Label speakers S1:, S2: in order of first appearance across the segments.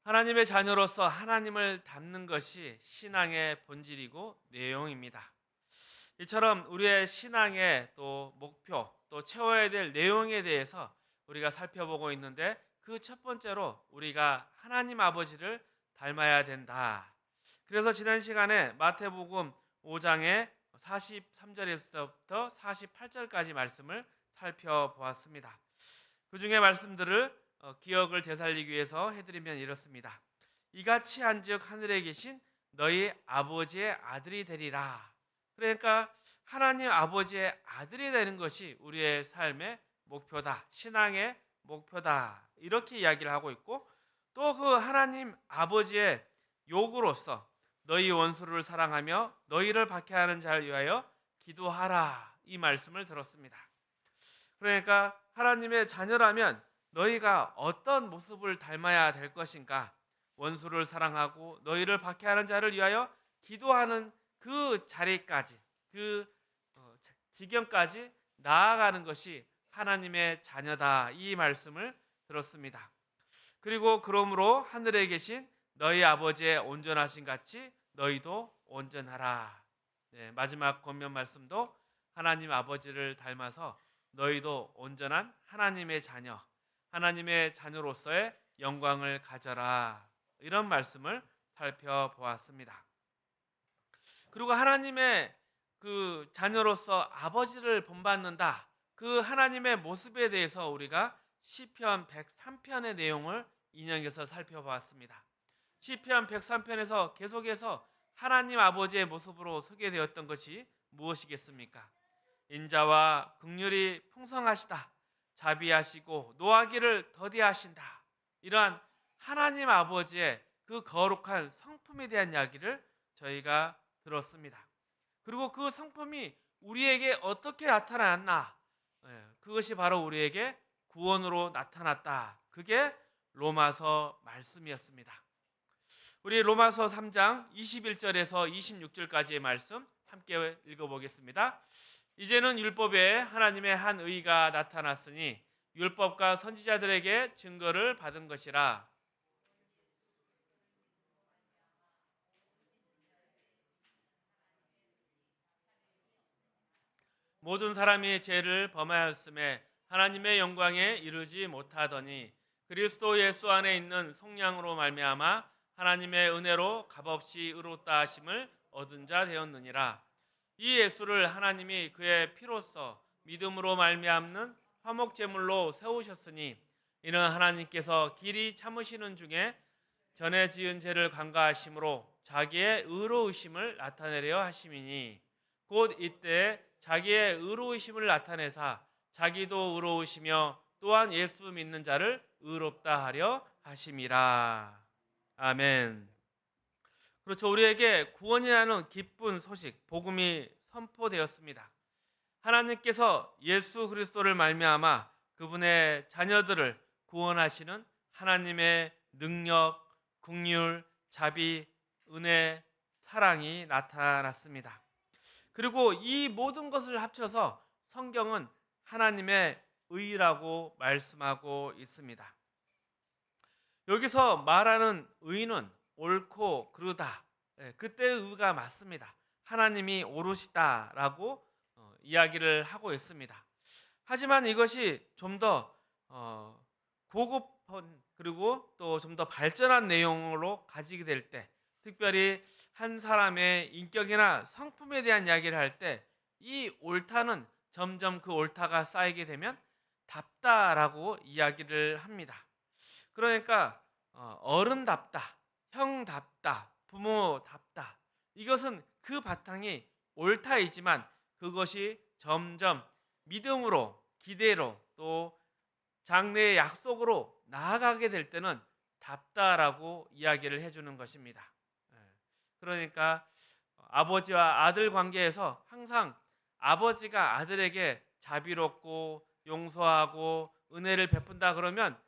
S1: 하나님의 자녀로서 하나님을 닮는 것이 신앙의 본질이고 내용입니다. 이처럼 우리의 신앙의 또 목표, 또 채워야 될 내용에 대해서 우리가 살펴보고 있는데, 그 첫 번째로 우리가 하나님 아버지를 닮아야 된다. 그래서 지난 시간에 마태복음 5장의 43절에서부터 48절까지 말씀을 살펴보았습니다. 그 중에 말씀들을 기억을 되살리기 위해서 해드리면 이렇습니다. 이같이 한즉 하늘에 계신 너희 아버지의 아들이 되리라. 그러니까 하나님 아버지의 아들이 되는 것이 우리의 삶의 목표다, 신앙의 목표다, 이렇게 이야기를 하고 있고, 또 그 하나님 아버지의 요구로서 너희 원수를 사랑하며 너희를 박해하는 자를 위하여 기도하라, 이 말씀을 들었습니다. 그러니까 하나님의 자녀라면 너희가 어떤 모습을 닮아야 될 것인가? 원수를 사랑하고 너희를 박해하는 자를 위하여 기도하는 그 자리까지, 그 지경까지 나아가는 것이 하나님의 자녀다, 이 말씀을 들었습니다. 그리고 그러므로 하늘에 계신 너희 아버지의 온전하신 같이 너희도 온전하라. 네, 마지막 권면 말씀도 하나님 아버지를 닮아서 너희도 온전한 하나님의 자녀, 하나님의 자녀로서의 영광을 가져라, 이런 말씀을 살펴보았습니다. 그리고 하나님의 그 자녀로서 아버지를 본받는다, 그 하나님의 모습에 대해서 우리가 시편 103편의 내용을 인용해서 살펴보았습니다. 시편 103편에서 계속해서 하나님 아버지의 모습으로 소개되었던 것이 무엇이겠습니까? 인자와 긍휼이 풍성하시다, 자비하시고 노하기를 더디하신다, 이러한 하나님 아버지의 그 거룩한 성품에 대한 이야기를 저희가 들었습니다. 그리고 그 성품이 우리에게 어떻게 나타났나? 그것이 바로 우리에게 구원으로 나타났다. 그게 로마서 말씀이었습니다. 우리 로마서 3장 21절에서 26절까지의 말씀 함께 읽어보겠습니다. 이제는 율법에 하나님의 한 의가 나타났으니 율법과 선지자들에게 증거를 받은 것이라. 모든 사람이 죄를 범하였음에 하나님의 영광에 이르지 못하더니 그리스도 예수 안에 있는 성령으로 말미암아 하나님의 은혜로 값없이 의롭다 하심을 얻은 자 되었느니라. 이 예수를 하나님이 그의 피로써 믿음으로 말미암는 화목 제물로 세우셨으니 이는 하나님께서 길이 참으시는 중에 전에 지은 죄를 간과하심으로 자기의 의로우심을 나타내려 하심이니 곧 이때 자기의 의로우심을 나타내사 자기도 의로우시며 또한 예수 믿는 자를 의롭다 하려 하심이라. 아멘. 그렇죠. 우리에게 구원이라는 기쁜 소식, 복음이 선포되었습니다. 하나님께서 예수 그리스도를 말미암아 그분의 자녀들을 구원하시는 하나님의 능력, 긍휼, 자비, 은혜, 사랑이 나타났습니다. 그리고 이 모든 것을 합쳐서 성경은 하나님의 의라고 말씀하고 있습니다. 여기서 말하는 의는 옳고 그르다, 그때의 의가 맞습니다. 하나님이 옳으시다라고 이야기를 하고 있습니다. 하지만 이것이 좀 더 고급한, 그리고 또 좀 더 발전한 내용으로 가지게 될 때, 특별히 한 사람의 인격이나 성품에 대한 이야기를 할 때 이 옳다는 점점 그 옳다가 쌓이게 되면 답다라고 이야기를 합니다. 그러니까 어른답다, 형답다, 부모답다, 이것은 그 바탕이 옳다이지만 그것이 점점 믿음으로, 기대로, 또 장래의 약속으로 나아가게 될 때는 답다라고 이야기를 해주는 것입니다. 그러니까 아버지와 아들 관계에서 항상 아버지가 아들에게 자비롭고 용서하고 은혜를 베푼다 그러면,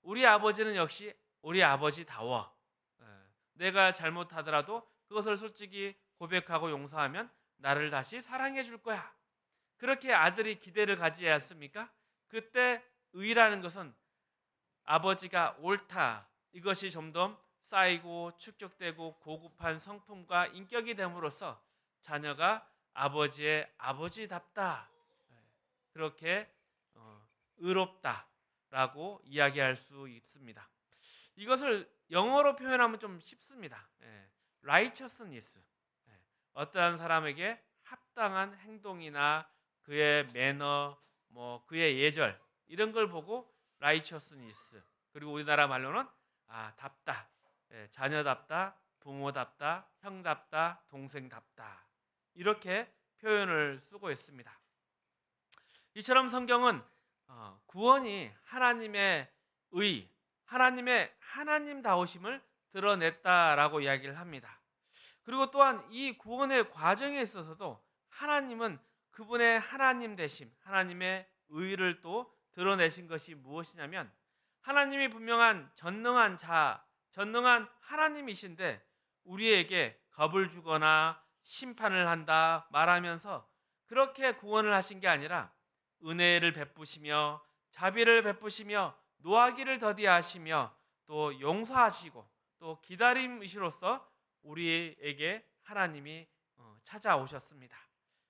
S1: 우리 아버지는 역시 우리 아버지다워. 내가 잘못하더라도 그것을 솔직히 고백하고 용서하면 나를 다시 사랑해 줄 거야. 그렇게 아들이 기대를 가지지 않습니까? 그때 의라는 것은 아버지가 옳다, 이것이 점점 쌓이고 축적되고 고급한 성품과 인격이 됨으로써 자녀가 아버지의 아버지답다, 그렇게 의롭다라고 이야기할 수 있습니다. 이것을 영어로 표현하면 좀 쉽습니다. righteousness. 어떠한 사람에게 합당한 행동이나 그의 매너, 그의 예절 이런 걸 보고 righteousness. 그리고 우리나라 말로는 답다, 자녀답다, 부모답다, 형답다, 동생답다 이렇게 표현을 쓰고 있습니다. 이처럼 성경은 구원이 하나님의 의, 하나님의 하나님다우심을 드러냈다라고 이야기를 합니다. 그리고 또한 이 구원의 과정에 있어서도 하나님은 그분의 하나님 되심, 하나님의 의를 또 드러내신 것이 무엇이냐면 하나님이 분명한 전능한 자, 전능한 하나님이신데 우리에게 겁을 주거나 심판을 한다 말하면서 그렇게 구원을 하신 게 아니라 은혜를 베푸시며 자비를 베푸시며 노하기를 더디하시며 또 용서하시고 또 기다림이시로서 우리에게 하나님이 찾아오셨습니다.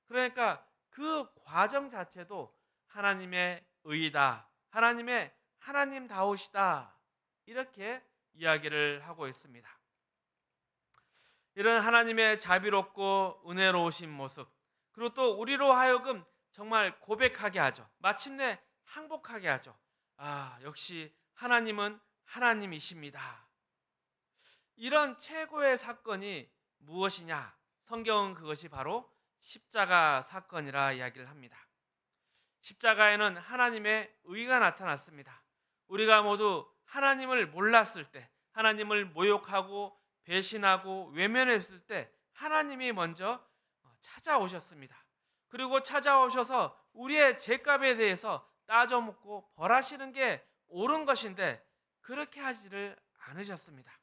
S1: 그러니까 그 과정 자체도 하나님의 의다, 하나님의 하나님다우시다 이렇게 이야기를 하고 있습니다. 이런 하나님의 자비롭고 은혜로우신 모습, 그리고 또 우리로 하여금 정말 고백하게 하죠. 마침내 항복하게 하죠. 역시 하나님은 하나님이십니다. 이런 최고의 사건이 무엇이냐? 성경은 그것이 바로 십자가 사건이라 이야기를 합니다. 십자가에는 하나님의 의가 나타났습니다. 우리가 모두 하나님을 몰랐을 때, 하나님을 모욕하고 배신하고 외면했을 때 하나님이 먼저 찾아오셨습니다. 그리고 찾아오셔서 우리의 죄값에 대해서 따져묻고 벌하시는 게 옳은 것인데 그렇게 하지를 않으셨습니다.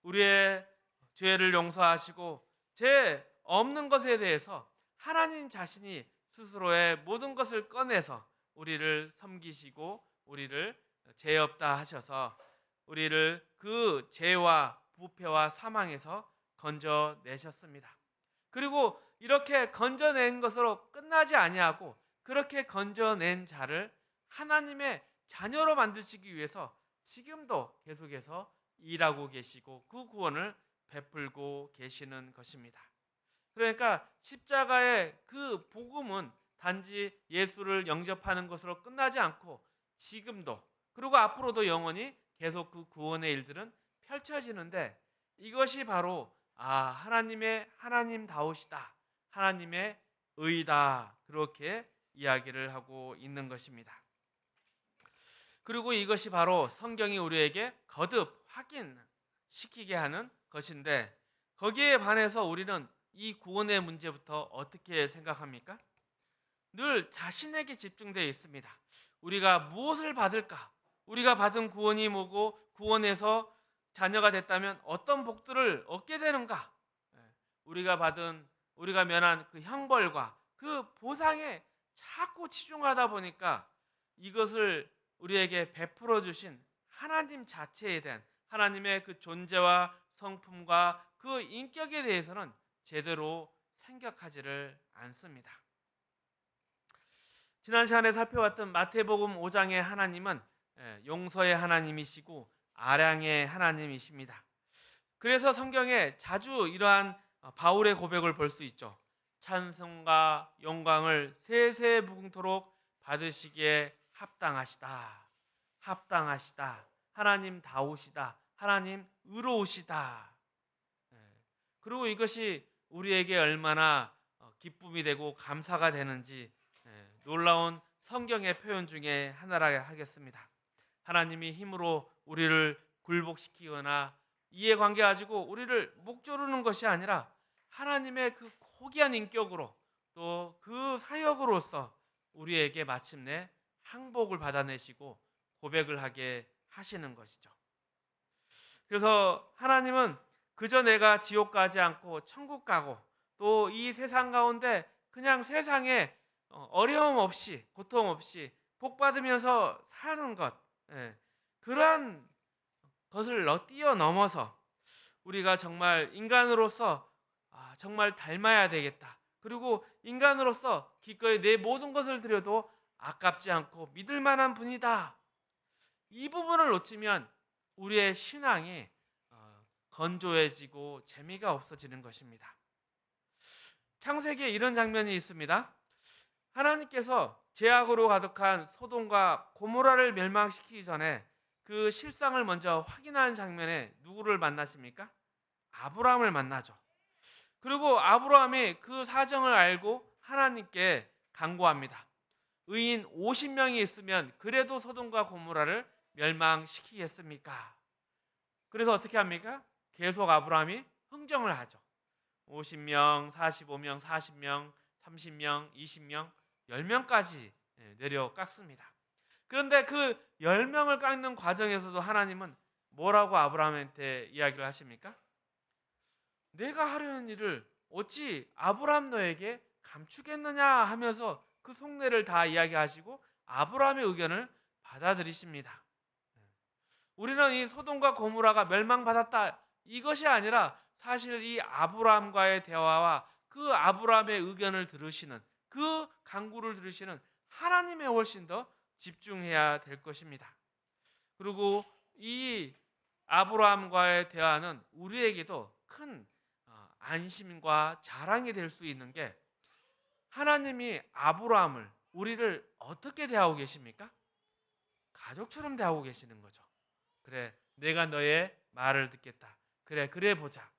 S1: 우리의 죄를 용서하시고 죄 없는 것에 대해서 하나님 자신이 스스로의 모든 것을 꺼내서 우리를 섬기시고 우리를 죄 없다 하셔서 우리를 그 죄와 부패와 사망에서 건져내셨습니다. 그리고 이렇게 건져낸 것으로 끝나지 아니하고 그렇게 건져낸 자를 하나님의 자녀로 만드시기 위해서 지금도 계속해서 일하고 계시고 그 구원을 베풀고 계시는 것입니다. 그러니까 십자가의 그 복음은 단지 예수를 영접하는 것으로 끝나지 않고 지금도 그리고 앞으로도 영원히 계속 그 구원의 일들은 펼쳐지는데 이것이 바로 하나님의 하나님다우시다, 하나님의 의다 그렇게 이야기를 하고 있는 것입니다. 그리고 이것이 바로 성경이 우리에게 거듭 확인시키게 하는 것인데 거기에 반해서 우리는 이 구원의 문제부터 어떻게 생각합니까? 늘 자신에게 집중되어 있습니다. 우리가 무엇을 받을까? 우리가 받은 구원이 뭐고 구원에서 자녀가 됐다면 어떤 복들을 얻게 되는가? 우리가 면한 그 형벌과 그 보상에 자꾸 치중하다 보니까 이것을 우리에게 베풀어 주신 하나님 자체에 대한 하나님의 그 존재와 성품과 그 인격에 대해서는 제대로 생각하지를 않습니다. 지난 시간에 살펴봤던 마태복음 5장의 하나님은 용서의 하나님이시고 아량의 하나님이십니다. 그래서 성경에 자주 이러한 바울의 고백을 볼 수 있죠. 찬송과 영광을 세세무궁토록 받으시기에 합당하시다. 합당하시다. 하나님 다우시다. 하나님 의로우시다. 그리고 이것이 우리에게 얼마나 기쁨이 되고 감사가 되는지 놀라운 성경의 표현 중에 하나라 하겠습니다. 하나님이 힘으로 우리를 굴복시키거나 이해관계 가지고 우리를 목조르는 것이 아니라 하나님의 그 고귀한 인격으로 또 그 사역으로서 우리에게 마침내 항복을 받아내시고 고백을 하게 하시는 것이죠. 그래서 하나님은 그저 내가 지옥 가지 않고 천국 가고 또 이 세상 가운데 그냥 세상에 어려움 없이 고통 없이 복 받으면서 사는 것, 그러한 그것을 뛰어넘어서 우리가 정말 인간으로서 정말 닮아야 되겠다. 그리고 인간으로서 기꺼이 내 모든 것을 드려도 아깝지 않고 믿을 만한 분이다. 이 부분을 놓치면 우리의 신앙이 건조해지고 재미가 없어지는 것입니다. 창세기에 이런 장면이 있습니다. 하나님께서 죄악으로 가득한 소돔과 고모라를 멸망시키기 전에 그 실상을 먼저 확인하는 장면에 누구를 만나십니까? 아브라함을 만나죠. 그리고 아브라함이 그 사정을 알고 하나님께 간구합니다. 의인 50명이 있으면 그래도 소돔과 고모라를 멸망시키겠습니까? 그래서 어떻게 합니까? 계속 아브라함이 흥정을 하죠. 50명, 45명, 40명, 30명, 20명, 10명까지 내려 깎습니다. 그런데 그 10명을 깎는 과정에서도 하나님은 뭐라고 아브라함한테 이야기를 하십니까? 내가 하려는 일을 어찌 아브라함 너에게 감추겠느냐 하면서 그 속내를 다 이야기하시고 아브라함의 의견을 받아들이십니다. 우리는 이 소돔과 고모라가 멸망받았다 이것이 아니라 사실 이 아브라함과의 대화와 그 아브라함의 의견을 들으시는 그 간구를 들으시는 하나님에 훨씬 더 집중해야 될 것입니다. 그리고 이 아브라함과의 대화는 우리에게도 큰 안심과 자랑이 될 수 있는 게 하나님이 아브라함을 우리를 어떻게 대하고 계십니까? 가족처럼 대하고 계시는 거죠. 그래, 내가 너의 말을 듣겠다. 그래 보자.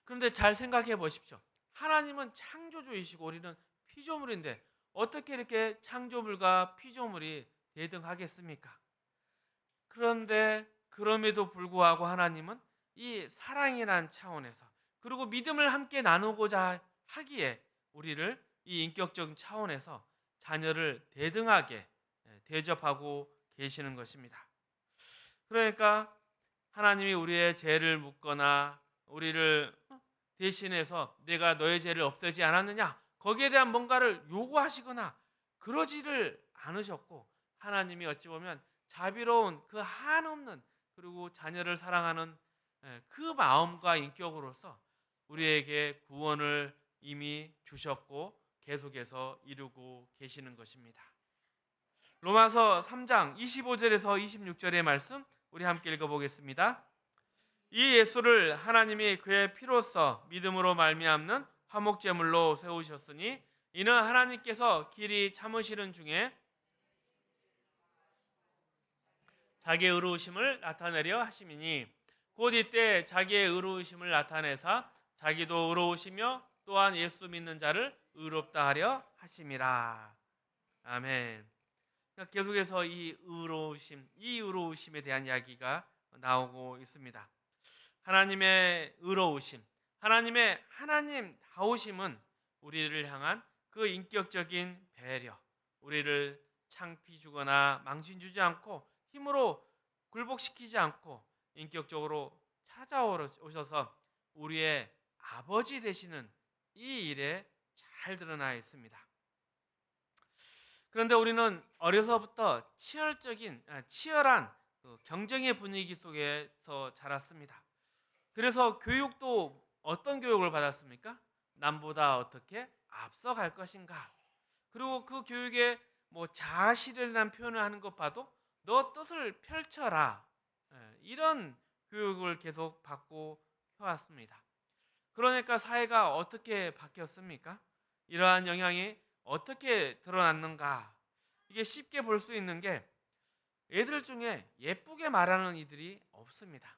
S1: 그런데 잘 생각해 보십시오. 하나님은 창조주이시고 우리는 피조물인데 어떻게 이렇게 창조물과 피조물이 대등하겠습니까? 그런데 그럼에도 불구하고 하나님은 이 사랑이란 차원에서 그리고 믿음을 함께 나누고자 하기에 우리를 이 인격적인 차원에서 자녀를 대등하게 대접하고 계시는 것입니다. 그러니까 하나님이 우리의 죄를 묻거나 우리를 대신해서 내가 너의 죄를 없애지 않았느냐 거기에 대한 뭔가를 요구하시거나 그러지를 않으셨고 하나님이 어찌 보면 자비로운 그 한없는 그리고 자녀를 사랑하는 그 마음과 인격으로서 우리에게 구원을 이미 주셨고 계속해서 이루고 계시는 것입니다. 로마서 3장 25절에서 26절의 말씀 우리 함께 읽어보겠습니다. 이 예수를 하나님이 그의 피로써 믿음으로 말미암는 화목제물로 세우셨으니 이는 하나님께서 길이 참으시는 중에 자기의 의로우심을 나타내려 하심이니 곧 이때 자기의 의로우심을 나타내사 자기도 의로우시며 또한 예수 믿는 자를 의롭다 하려 하심이라. 아멘. 계속해서 이 의로우심에 대한 이야기가 나오고 있습니다. 하나님의 의로우심, 하나님의 하나님다우심은 우리를 향한 그 인격적인 배려, 우리를 창피 주거나 망신 주지 않고 힘으로 굴복시키지 않고 인격적으로 찾아오셔서 우리의 아버지 되시는 이 일에 잘 드러나 있습니다. 그런데 우리는 어려서부터 치열한 경쟁의 분위기 속에서 자랐습니다. 그래서 교육도 어떤 교육을 받았습니까? 남보다 어떻게 앞서갈 것인가? 그리고 그 교육에 자아실현이라는 표현을 하는 것 봐도 너 뜻을 펼쳐라. 이런 교육을 계속 받고 해왔습니다. 그러니까 사회가 어떻게 바뀌었습니까? 이러한 영향이 어떻게 드러났는가? 이게 쉽게 볼 수 있는 게 애들 중에 예쁘게 말하는 이들이 없습니다.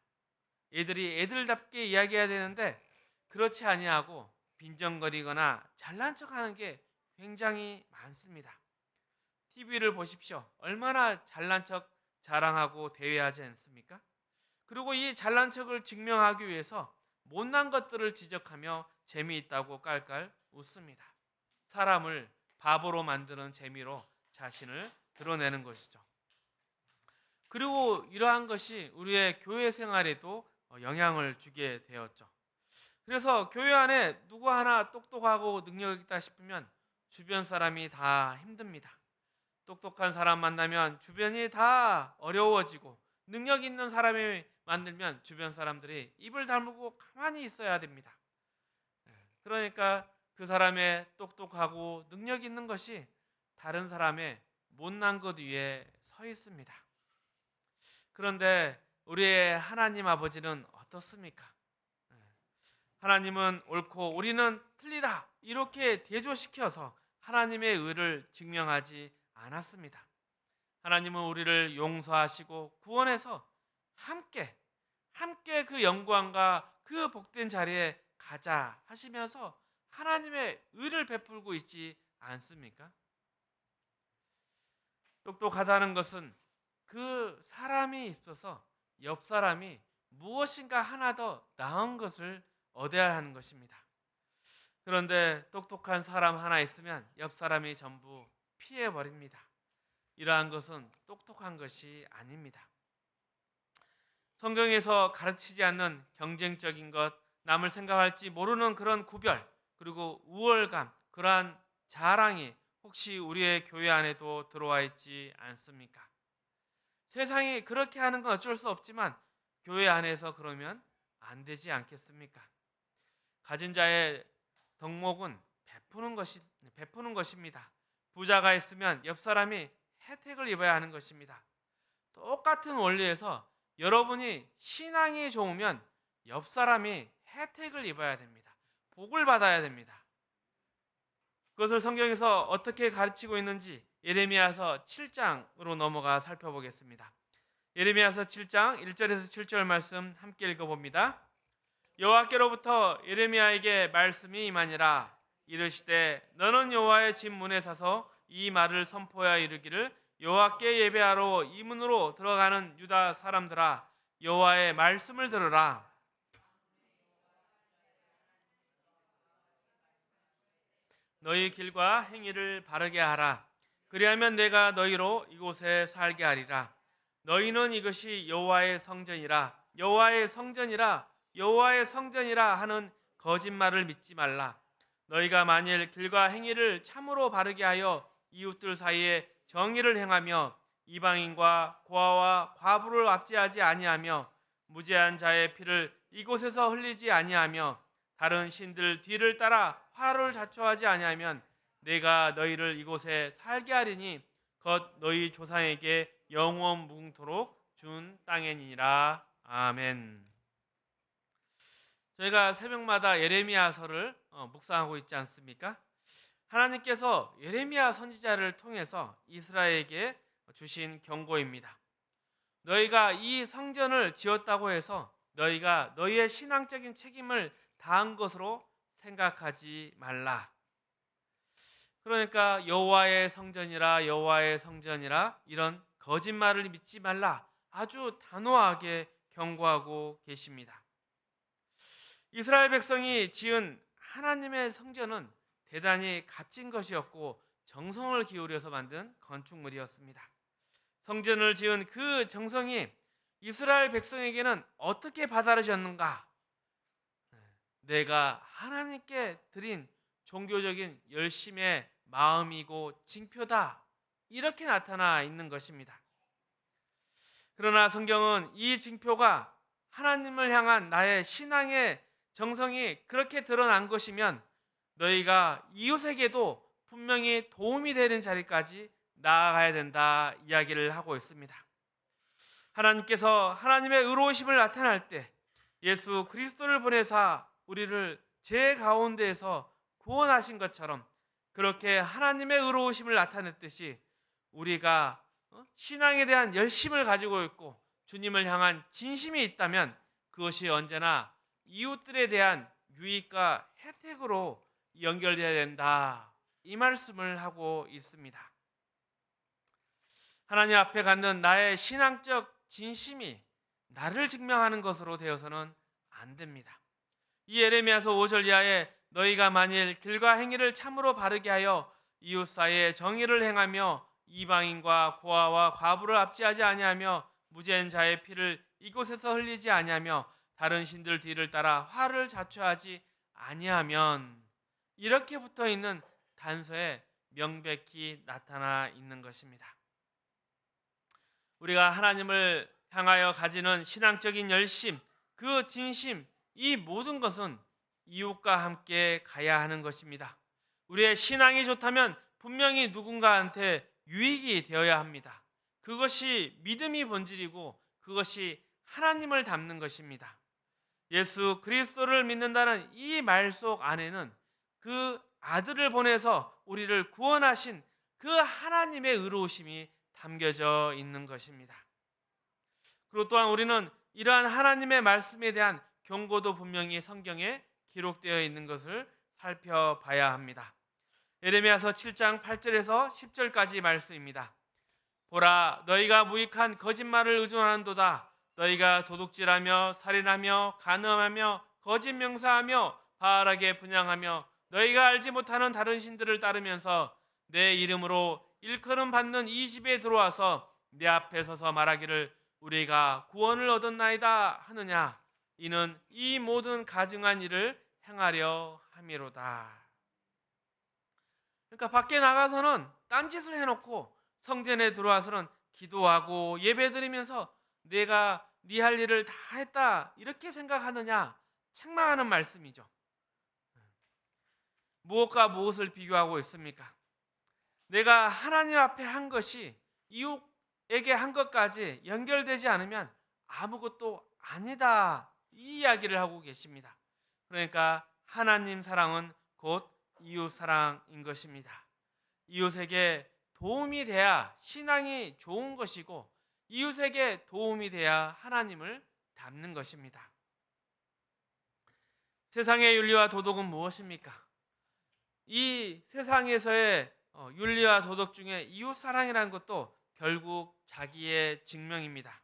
S1: 애들이 애들답게 이야기해야 되는데 그렇지 아니하고 빈정거리거나 잘난 척하는 게 굉장히 많습니다. TV를 보십시오. 얼마나 잘난 척 자랑하고 대회하지 않습니까? 그리고 이 잘난 척을 증명하기 위해서 못난 것들을 지적하며 재미있다고 깔깔 웃습니다. 사람을 바보로 만드는 재미로 자신을 드러내는 것이죠. 그리고 이러한 것이 우리의 교회 생활에도 영향을 주게 되었죠. 그래서 교회 안에 누구 하나 똑똑하고 능력 있다 싶으면 주변 사람이 다 힘듭니다. 똑똑한 사람 만나면 주변이 다 어려워지고 능력 있는 사람이 만들면 주변 사람들이 입을 다물고 가만히 있어야 됩니다. 그러니까 그 사람의 똑똑하고 능력 있는 것이 다른 사람의 못난 것 위에 서 있습니다. 그런데 우리의 하나님 아버지는 어떻습니까? 하나님은 옳고 우리는 틀리다 이렇게 대조시켜서 하나님의 의를 증명하지 않았습니다. 하나님은 우리를 용서하시고 구원해서 함께 그 영광과 그 복된 자리에 가자 하시면서 하나님의 의를 베풀고 있지 않습니까? 똑똑하다는 것은 그 사람이 있어서 옆 사람이 무엇인가 하나 더 나은 것을 얻어야 하는 것입니다. 그런데 똑똑한 사람 하나 있으면 옆 사람이 전부 피해 버립니다. 이러한 것은 똑똑한 것이 아닙니다. 성경에서 가르치지 않는 경쟁적인 것, 남을 생각할지 모르는 그런 구별, 그리고 우월감, 그러한 자랑이 혹시 우리의 교회 안에도 들어와 있지 않습니까? 세상이 그렇게 하는 건 어쩔 수 없지만 교회 안에서 그러면 안 되지 않겠습니까? 가진 자의 덕목은 베푸는 것입니다. 부자가 있으면 옆 사람이 혜택을 입어야 하는 것입니다. 똑같은 원리에서 여러분이 신앙이 좋으면 옆 사람이 혜택을 입어야 됩니다. 복을 받아야 됩니다. 그것을 성경에서 어떻게 가르치고 있는지 예레미야서 7장으로 넘어가 살펴보겠습니다. 예레미야서 7장 1절에서 7절 말씀 함께 읽어봅니다. 여호와께로부터 예레미야에게 말씀이 임하니라. 이르시되 너는 여호와의 집 문에 서서 이 말을 선포하여 이르기를 여호와께 예배하러 이 문으로 들어가는 유다 사람들아 여호와의 말씀을 들으라. 너희 길과 행위를 바르게 하라. 그리하면 내가 너희로 이곳에 살게 하리라. 너희는 이것이 여호와의 성전이라 여호와의 성전이라 여호와의 성전이라 하는 거짓말을 믿지 말라. 너희가 만일 길과 행위를 참으로 바르게 하여 이웃들 사이에 정의를 행하며 이방인과 고아와 과부를 압제하지 아니하며 무죄한 자의 피를 이곳에서 흘리지 아니하며 다른 신들 뒤를 따라 화를 자초하지 아니하면 내가 너희를 이곳에 살게 하리니 곧 너희 조상에게 영원 무궁토록 준 땅이니라. 아멘. 저희가 새벽마다 예레미야서를 묵상하고 있지 않습니까? 하나님께서 예레미야 선지자를 통해서 이스라엘에게 주신 경고입니다. 너희가 이 성전을 지었다고 해서 너희가 너희의 신앙적인 책임을 다한 것으로 생각하지 말라. 그러니까 여호와의 성전이라 여호와의 성전이라 이런 거짓말을 믿지 말라. 아주 단호하게 경고하고 계십니다. 이스라엘 백성이 지은 하나님의 성전은 대단히 값진 것이었고 정성을 기울여서 만든 건축물이었습니다. 성전을 지은 그 정성이 이스라엘 백성에게는 어떻게 받아들여졌는가? 내가 하나님께 드린 종교적인 열심의 마음이고 징표다. 이렇게 나타나 있는 것입니다. 그러나 성경은 이 징표가 하나님을 향한 나의 신앙의 정성이 그렇게 드러난 것이면 너희가 이웃에게도 분명히 도움이 되는 자리까지 나아가야 된다 이야기를 하고 있습니다. 하나님께서 하나님의 의로우심을 나타낼 때 예수 그리스도를 보내사 우리를 제 가운데에서 구원하신 것처럼 그렇게 하나님의 의로우심을 나타냈듯이 우리가 신앙에 대한 열심을 가지고 있고 주님을 향한 진심이 있다면 그것이 언제나 이웃들에 대한 유익과 혜택으로 연결되어야 된다. 이 말씀을 하고 있습니다. 하나님 앞에 갖는 나의 신앙적 진심이 나를 증명하는 것으로 되어서는 안 됩니다. 이 예레미야서 5절 이하에 너희가 만일 길과 행위를 참으로 바르게 하여 이웃 사이에 정의를 행하며 이방인과 고아와 과부를 압제하지 아니하며 무죄한 자의 피를 이곳에서 흘리지 아니하며 다른 신들 뒤를 따라 화를 자초하지 아니하면 이렇게 붙어 있는 단서에 명백히 나타나 있는 것입니다. 우리가 하나님을 향하여 가지는 신앙적인 열심, 그 진심, 이 모든 것은 이웃과 함께 가야 하는 것입니다. 우리의 신앙이 좋다면 분명히 누군가한테 유익이 되어야 합니다. 그것이 믿음이 본질이고 그것이 하나님을 닮는 것입니다. 예수 그리스도를 믿는다는 이 말 속 안에는 그 아들을 보내서 우리를 구원하신 그 하나님의 의로우심이 담겨져 있는 것입니다. 그리고 또한 우리는 이러한 하나님의 말씀에 대한 경고도 분명히 성경에 기록되어 있는 것을 살펴봐야 합니다. 예레미야서 7장 8절에서 10절까지 말씀입니다. 보라, 너희가 무익한 거짓말을 의존하는도다. 너희가 도둑질하며 살인하며 간음하며 거짓 명사하며 바알에게 분향하며 너희가 알지 못하는 다른 신들을 따르면서 내 이름으로 일컬음 받는 이 집에 들어와서 내 앞에 서서 말하기를 우리가 구원을 얻었나이다 하느냐. 이는 이 모든 가증한 일을 행하려 함이로다. 그러니까 밖에 나가서는 딴짓을 해놓고 성전에 들어와서는 기도하고 예배드리면서 내가 네 할 일을 다 했다 이렇게 생각하느냐, 책망하는 말씀이죠. 무엇과 무엇을 비교하고 있습니까? 내가 하나님 앞에 한 것이 이웃에게 한 것까지 연결되지 않으면 아무것도 아니다, 이 이야기를 하고 계십니다. 그러니까 하나님 사랑은 곧 이웃 사랑인 것입니다. 이웃에게 도움이 돼야 신앙이 좋은 것이고 이웃에게 도움이 돼야 하나님을 닮는 것입니다. 세상의 윤리와 도덕은 무엇입니까? 이 세상에서의 윤리와 도덕 중에 이웃 사랑이라는 것도 결국 자기의 증명입니다.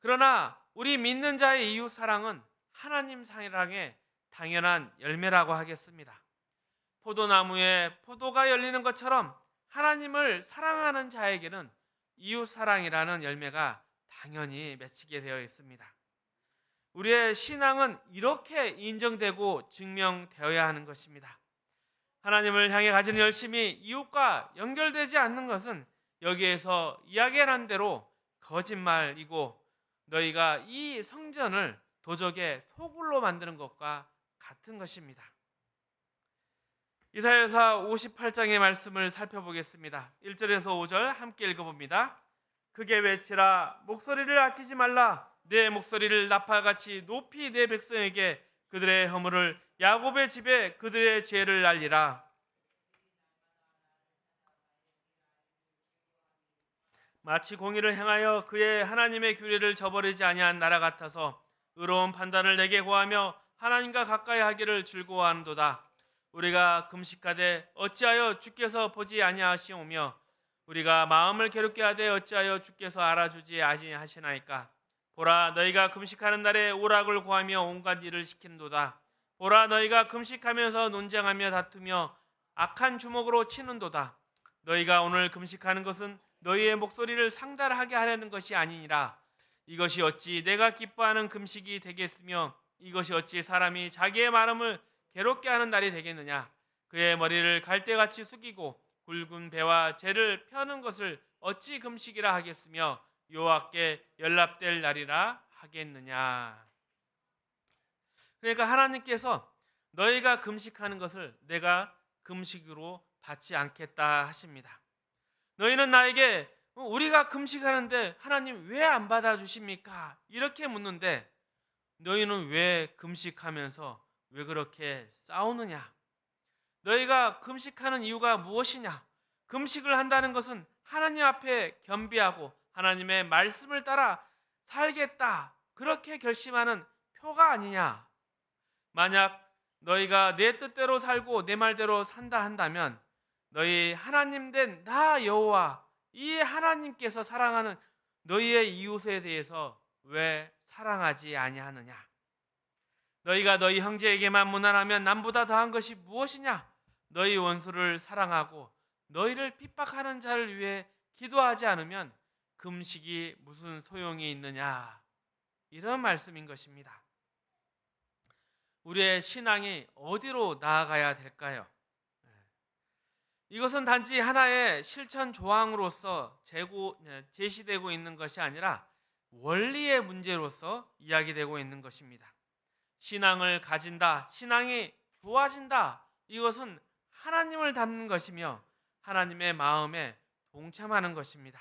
S1: 그러나 우리 믿는 자의 이웃 사랑은 하나님 사랑의 당연한 열매라고 하겠습니다. 포도나무에 포도가 열리는 것처럼 하나님을 사랑하는 자에게는 이웃 사랑이라는 열매가 당연히 맺히게 되어 있습니다. 우리의 신앙은 이렇게 인정되고 증명되어야 하는 것입니다. 하나님을 향해 가진 열심이 이웃과 연결되지 않는 것은 여기에서 이야기한 대로 거짓말이고 너희가 이 성전을 도적의 소굴로 만드는 것과 같은 것입니다. 이사야서 58장의 말씀을 살펴보겠습니다. 1절에서 5절 함께 읽어봅니다. 크게 외치라, 목소리를 아끼지 말라. 내 목소리를 나팔같이 높이 내 백성에게 그들의 허물을, 야곱의 집에 그들의 죄를 알리라. 마치 공의를 행하여 그의 하나님의 규례를 저버리지 아니한 나라 같아서 의로운 판단을 내게 고하며 하나님과 가까이 하기를 즐거워하는도다. 우리가 금식하되 어찌하여 주께서 보지 아니하시오며 우리가 마음을 괴롭게 하되 어찌하여 주께서 알아주지 아니하시나이까. 보라, 너희가 금식하는 날에 오락을 구하며 온갖 일을 시키는도다. 보라, 너희가 금식하면서 논쟁하며 다투며 악한 주먹으로 치는도다. 너희가 오늘 금식하는 것은 너희의 목소리를 상달하게 하려는 것이 아니니라. 이것이 어찌 내가 기뻐하는 금식이 되겠으며 이것이 어찌 사람이 자기의 마음을 괴롭게 하는 날이 되겠느냐. 그의 머리를 갈대같이 숙이고 굵은 배와 재를 펴는 것을 어찌 금식이라 하겠으며 여호와께 연락될 날이라 하겠느냐. 그러니까 하나님께서 너희가 금식하는 것을 내가 금식으로 받지 않겠다 하십니다. 너희는 나에게 우리가 금식하는데 하나님 왜 안 받아주십니까? 이렇게 묻는데 너희는 왜 금식하면서 왜 그렇게 싸우느냐? 너희가 금식하는 이유가 무엇이냐? 금식을 한다는 것은 하나님 앞에 겸비하고 하나님의 말씀을 따라 살겠다, 그렇게 결심하는 표가 아니냐? 만약 너희가 내 뜻대로 살고 내 말대로 산다 한다면 너희 하나님 된 나 여호와, 이 하나님께서 사랑하는 너희의 이웃에 대해서 왜 사랑하지 아니하느냐? 너희가 너희 형제에게만 무난하면 남보다 더한 것이 무엇이냐? 너희 원수를 사랑하고 너희를 핍박하는 자를 위해 기도하지 않으면 금식이 무슨 소용이 있느냐? 이런 말씀인 것입니다. 우리의 신앙이 어디로 나아가야 될까요? 이것은 단지 하나의 실천 조항으로서 제시되고 있는 것이 아니라 원리의 문제로서 이야기되고 있는 것입니다. 신앙을 가진다, 신앙이 좋아진다, 이것은 하나님을 닮는 것이며 하나님의 마음에 동참하는 것입니다.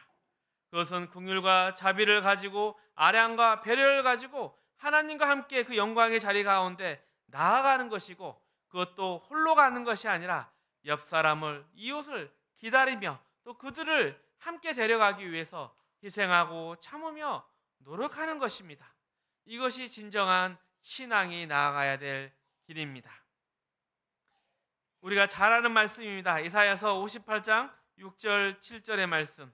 S1: 그것은 긍휼과 자비를 가지고 아량과 배려를 가지고 하나님과 함께 그 영광의 자리 가운데 나아가는 것이고, 그것도 홀로 가는 것이 아니라 옆 사람을, 이웃을 기다리며 또 그들을 함께 데려가기 위해서 희생하고 참으며 노력하는 것입니다. 이것이 진정한 신앙이 나아가야 될 길입니다. 우리가 잘 아는 말씀입니다. 이사야서 58장 6절 7절의 말씀.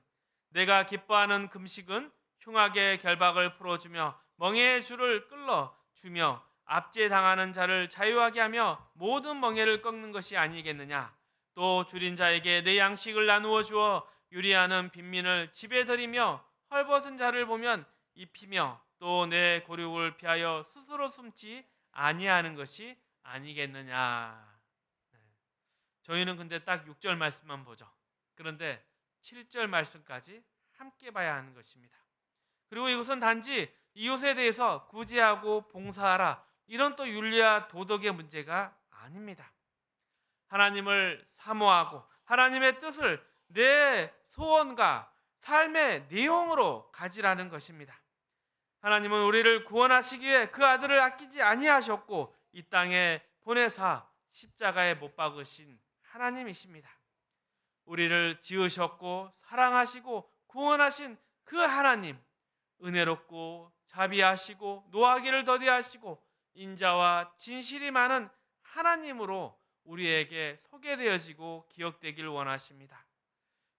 S1: 내가 기뻐하는 금식은 흉악의 결박을 풀어주며 멍에의 줄을 끌어 주며 압제당하는 자를 자유하게 하며 모든 멍에를 꺾는 것이 아니겠느냐. 또 줄인 자에게 내 양식을 나누어 주어 유리하는 빈민을 집에 들이며 헐벗은 자를 보면 입히며 또 내 고륙을 피하여 스스로 숨지 아니하는 것이 아니겠느냐. 저희는 근데 딱 6절 말씀만 보죠. 그런데 7절 말씀까지 함께 봐야 하는 것입니다. 그리고 이것은 단지 이웃에 대해서 구제하고 봉사하라, 이런 또 윤리와 도덕의 문제가 아닙니다. 하나님을 사모하고 하나님의 뜻을 내 소원과 삶의 내용으로 가지라는 것입니다. 하나님은 우리를 구원하시기 위해 그 아들을 아끼지 아니하셨고 이 땅에 보내사 십자가에 못 박으신 하나님이십니다. 우리를 지으셨고 사랑하시고 구원하신 그 하나님, 은혜롭고 자비하시고 노하기를 더디하시고 인자와 진실이 많은 하나님으로 우리에게 소개되어지고 기억되길 원하십니다.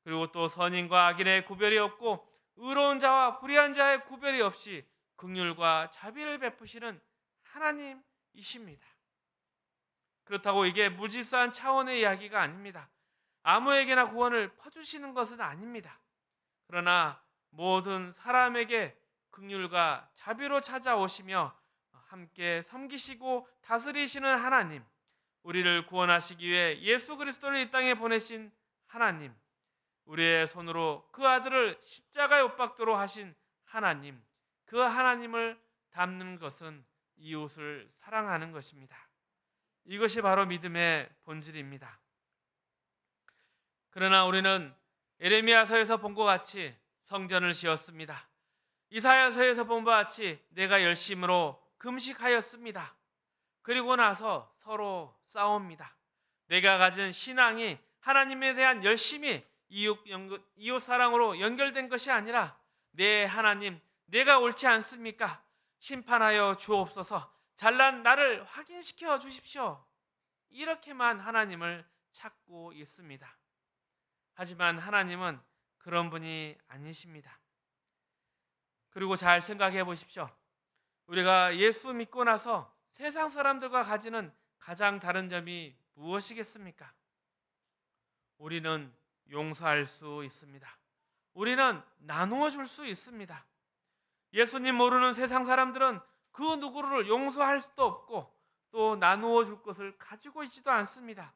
S1: 그리고 또 선인과 악인의 구별이 없고 의로운 자와 불의한 자의 구별이 없이 긍휼과 자비를 베푸시는 하나님이십니다. 그렇다고 이게 무질서한 차원의 이야기가 아닙니다. 아무에게나 구원을 퍼주시는 것은 아닙니다. 그러나 모든 사람에게 긍휼과 자비로 찾아오시며 함께 섬기시고 다스리시는 하나님, 우리를 구원하시기 위해 예수 그리스도를 이 땅에 보내신 하나님, 우리의 손으로 그 아들을 십자가에 못 박도록 하신 하나님, 그 하나님을 닮는 것은 이웃을 사랑하는 것입니다. 이것이 바로 믿음의 본질입니다. 그러나 우리는 예레미야서에서 본 것 같이 성전을 지었습니다. 이사야서에서 본 것 같이 내가 열심으로 금식하였습니다. 그리고 나서 서로 싸웁니다. 내가 가진 신앙이 하나님에 대한 열심이 이웃 사랑으로 연결된 것이 아니라 내 하나님, 내가 옳지 않습니까? 심판하여 주옵소서. 잘난 나를 확인시켜 주십시오. 이렇게만 하나님을 찾고 있습니다. 하지만 하나님은 그런 분이 아니십니다. 그리고 잘 생각해 보십시오. 우리가 예수 믿고 나서 세상 사람들과 가지는 가장 다른 점이 무엇이겠습니까? 우리는 용서할 수 있습니다. 우리는 나누어 줄 수 있습니다. 예수님 모르는 세상 사람들은 그 누구를 용서할 수도 없고 또 나누어 줄 것을 가지고 있지도 않습니다.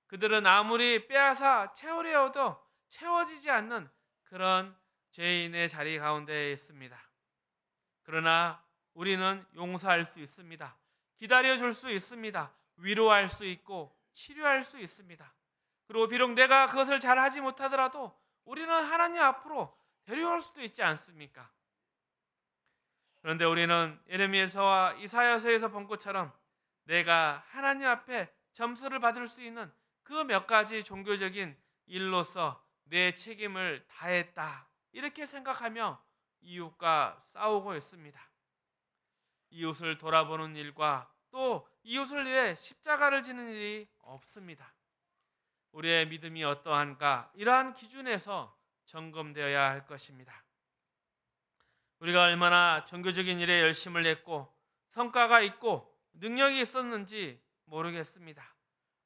S1: 그들은 아무리 빼앗아 채우려 해도 채워지지 않는 그런 죄인의 자리 가운데 있습니다. 그러나 우리는 용서할 수 있습니다. 기다려 줄 수 있습니다. 위로할 수 있고 치료할 수 있습니다. 그리고 비록 내가 그것을 잘 하지 못하더라도 우리는 하나님 앞으로 데려올 수도 있지 않습니까? 그런데 우리는 예레미야서와 이사야서에서 본 것처럼 내가 하나님 앞에 점수를 받을 수 있는 그 몇 가지 종교적인 일로서 내 책임을 다했다, 이렇게 생각하며 이웃과 싸우고 있습니다. 이웃을 돌아보는 일과 또 이웃을 위해 십자가를 지는 일이 없습니다. 우리의 믿음이 어떠한가, 이러한 기준에서 점검되어야 할 것입니다. 우리가 얼마나 종교적인 일에 열심을 냈고 성과가 있고 능력이 있었는지 모르겠습니다.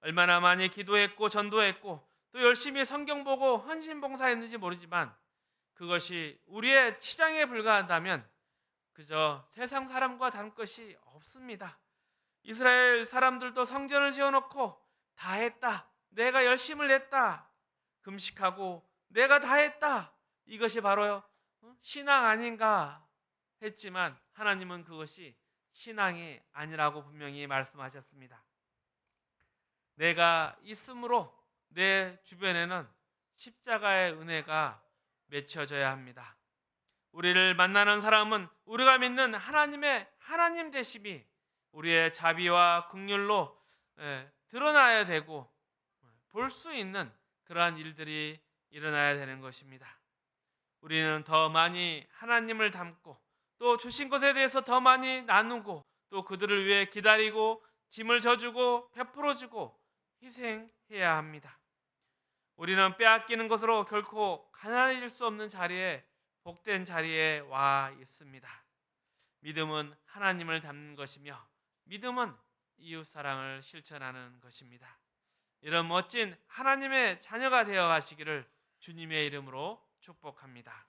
S1: 얼마나 많이 기도했고 전도했고 또 열심히 성경 보고 헌신봉사했는지 모르지만 그것이 우리의 치장에 불과한다면 그저 세상 사람과 다른 것이 없습니다. 이스라엘 사람들도 성전을 지어놓고 다 했다, 내가 열심을 냈다, 금식하고 내가 다 했다, 이것이 바로 신앙 아닌가? 했지만 하나님은 그것이 신앙이 아니라고 분명히 말씀하셨습니다. 내가 있으므로 내 주변에는 십자가의 은혜가 맺혀져야 합니다. 우리를 만나는 사람은 우리가 믿는 하나님의 하나님 되심이 우리의 자비와 긍휼로 드러나야 되고 볼 수 있는 그러한 일들이 일어나야 되는 것입니다. 우리는 더 많이 하나님을 닮고 또 주신 것에 대해서 더 많이 나누고 또 그들을 위해 기다리고 짐을 져주고 베풀어주고 희생해야 합니다. 우리는 빼앗기는 것으로 결코 가난해질 수 없는 자리에 복된 자리에 와 있습니다. 믿음은 하나님을 닮는 것이며 믿음은 이웃사랑을 실천하는 것입니다. 이런 멋진 하나님의 자녀가 되어 가시기를 주님의 이름으로 축복합니다.